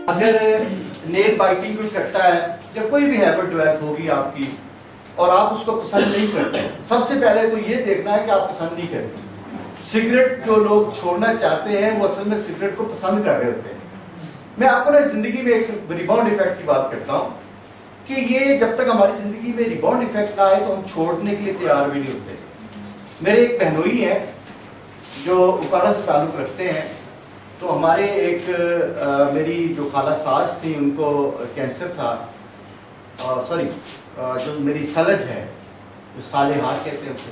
اگر nail biting کوئی کرتا ہے یا کوئی بھی ہیبٹ ڈیولپ ہوگی آپ کی اور آپ اس کو پسند نہیں کرتے، سب سے پہلے تو یہ دیکھنا ہے کہ آپ پسند نہیں کرتے. سگریٹ جو لوگ چھوڑنا چاہتے ہیں وہ اصل میں سگریٹ کو پسند کر رہے ہوتے ہیں. میں آپ کو نا زندگی میں ایک ریباؤنڈ ایفیکٹ کی بات کرتا ہوں کہ یہ جب تک ہماری زندگی میں ریباؤنڈ ایفیکٹ نہ آئے تو ہم چھوڑنے کے لیے تیار بھی نہیں ہوتے. میرے ایک بہنوئی ہیں جو اکاڑا سے تعلق رکھتے ہیں، تو ہمارے ایک میری جو خالہ ساس تھی ان کو کینسر تھا، سوری جو میری سلج ہے جو صالحات کہتے ہیں اسے،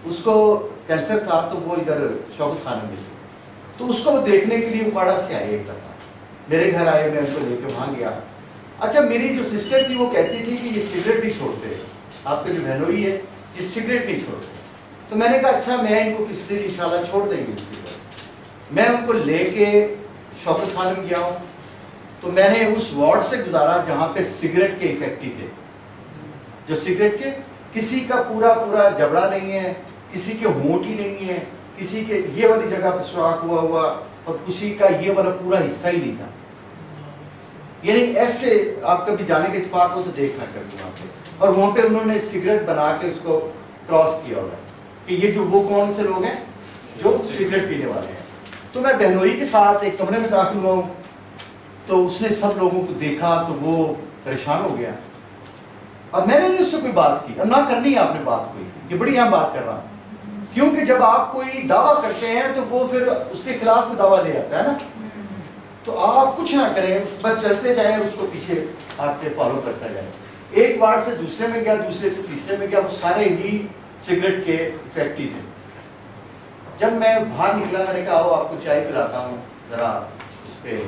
اس کو کینسر تھا تو وہ ادھر شوکت خانے میں تھی. تو اس کو وہ دیکھنے کے لیے اکاڑا سے آئے، ایک دفعہ میرے گھر آئے، میں ان کو لے کے وہاں گیا. اچھا میری جو سسٹر تھی وہ کہتی تھی کہ یہ سگریٹ نہیں چھوڑتے، آپ کے جو بہنوئی ہے یہ سگریٹ نہیں چھوڑتے. تو میں نے کہا اچھا میں ان کو کس دن انشاءاللہ چھوڑ دیں گے سگریٹ. میں ان کو لے کے شوکت خانم گیا ہوں تو میں نے اس وارڈ سے گزارا جہاں پہ سگریٹ کے افیکٹی تھے، جو سگریٹ کے کسی کا پورا پورا جبڑا نہیں ہے، کسی کے ہونٹ ہی نہیں ہے، کسی کے یہ والی جگہ پہ سراخ ہوا اور کسی کا یہ والا پورا حصہ ہی نہیں تھا. یعنی ایسے آپ کبھی جانے کے اتفاق ہو تو دیکھنا کبھی وہاں پہ. اور وہاں پہ انہوں نے سگریٹ بنا کے اس کو کراس کیا ہوا کہ یہ جو وہ کون سے لوگ ہیں جو سگریٹ پینے والے ہیں. تو میں بہنوئی کے ساتھ ایک کمرے میں داخل ہوا ہوں تو اس نے سب لوگوں کو دیکھا تو وہ پریشان ہو گیا. اب میں نے نہیں اس سے کوئی بات کی، اب نہ کرنی ہے آپ نے بات کوئی، یہ بڑی اہم بات کر رہا ہوں. کیونکہ جب آپ کوئی دعویٰ کرتے ہیں تو وہ پھر اس کے خلاف کوئی دعویٰ لے آتا ہے نا، تو آپ کچھ نہ کریں، بس چلتے جائیں، اس کو پیچھے آپ کے فالو کرتا جائیں. ایک وارڈ سے دوسرے میں گیا، دوسرے سے تیسرے میں گیا، وہ سارے ہی سگریٹ کے افیکٹی تھے. جب میں باہر نکلا میں نے کہا آؤ آپ کو چائے پلاتا ہوں ذرا اس پہ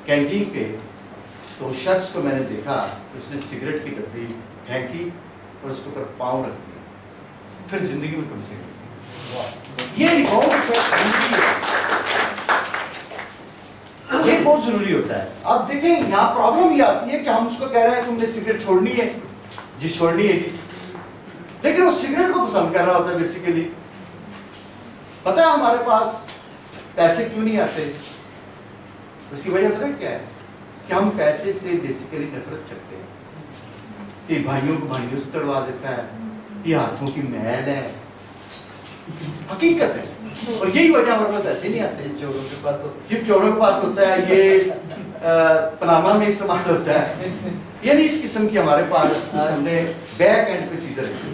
کینٹین پہ. تو اس شخص کو میں نے دیکھا اس نے سگریٹ کی ڈبی پھینکی اور اس کے اوپر پاؤں رکھ دیا. پھر زندگی میں کم سے کم یہ بہت ضروری ہوتا ہے. آپ دیکھیں یہاں پرابلم یہ آتی ہے کہ ہم اس کو کہہ رہے ہیں تم نے سگریٹ چھوڑنی ہے، جی چھوڑنی ہے جی، لیکن وہ سگریٹ کو پسند کر رہا ہوتا ہے. بیسیکلی پتہ ہے ہمارے پاس پیسے کیوں نہیں آتے؟ اس کی وجہ پتہ کیا ہے کہ ہم پیسے سے بیسیکلی نفرت کرتے ہیں. کہ بھائیوں کو بھائیوں سے تڑوا دیتا ہے، یہ ہاتھوں کی میل ہے، حقیقت ہے. اور یہی وجہ ہمارے پاس ایسے نہیں آتے. چوروں کے پاس جب چوروں کے پاس ہوتا ہے یہ پناما میں استعمال ہوتا ہے. یعنی اس قسم کی ہمارے پاس ہم نے بیک اینڈ پہ چیزیں رکھی.